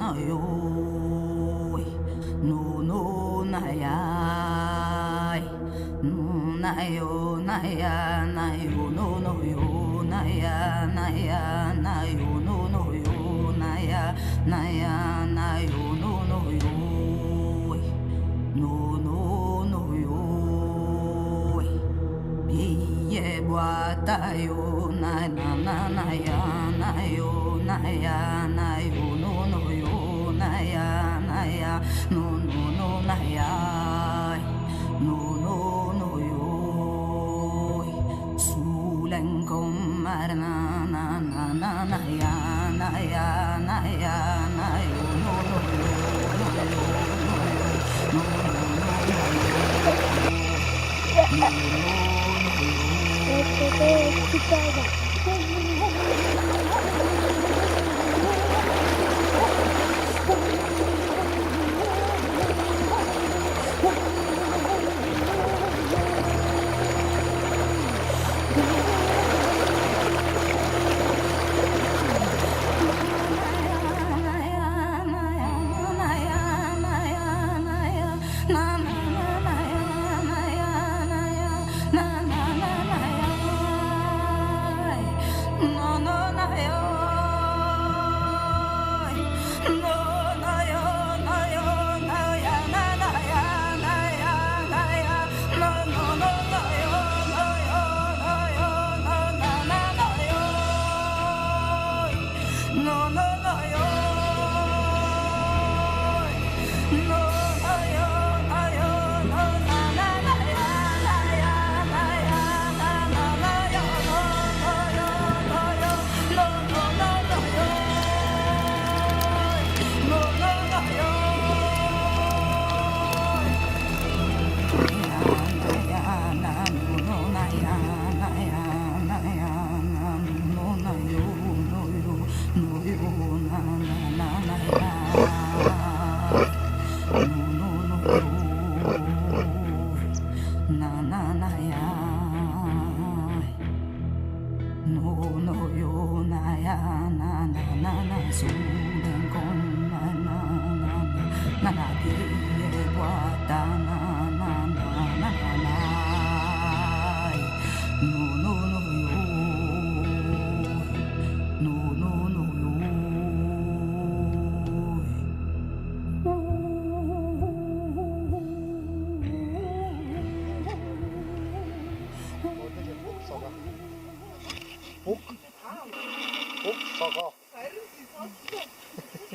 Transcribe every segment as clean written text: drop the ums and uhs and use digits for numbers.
na yo, no na ya, no na yo na ya na yo no yo na ya na yo no yo na ya na yo no yo, no yo, ye boata yo na ya na yo na ya no yo na ya no na ya no yo sulen kommer na ya yo no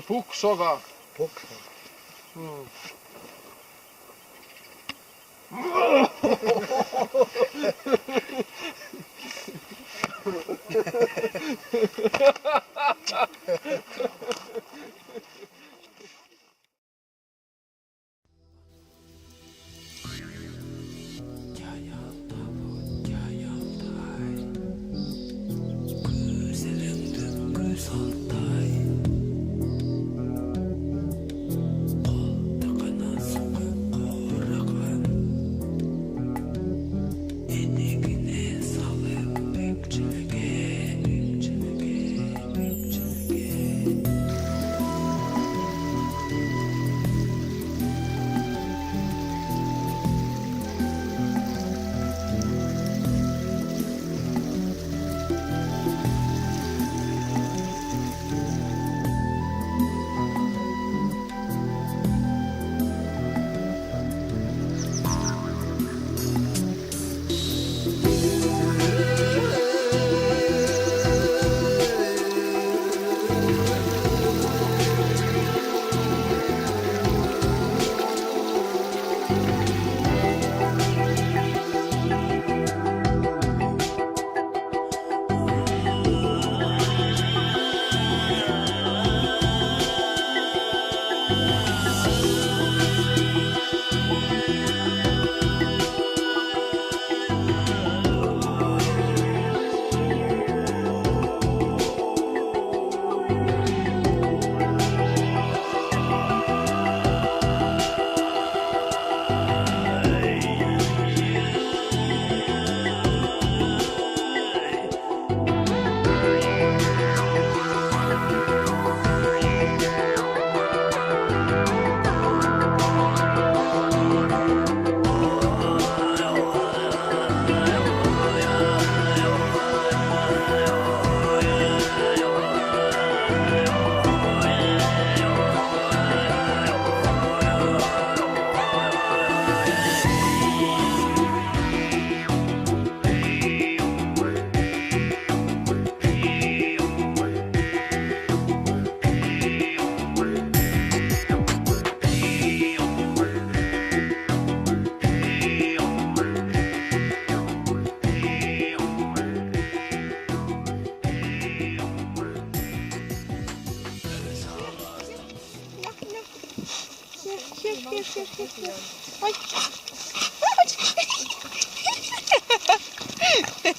Puksoga.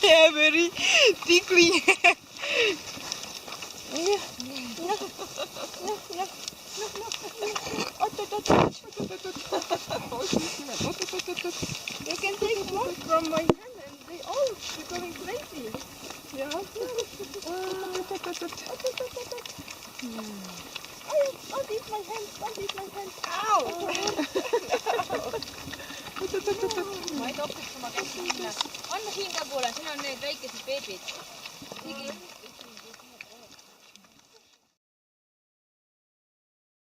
Yeah, very tickly. You can take more from my hand and they all becoming crazy. Yeah. Don't eat my hand, don't eat my hand. Ow! ma ei topiks oma käsi sinna. Anna siin ka poole, siin on need väikesed beebid.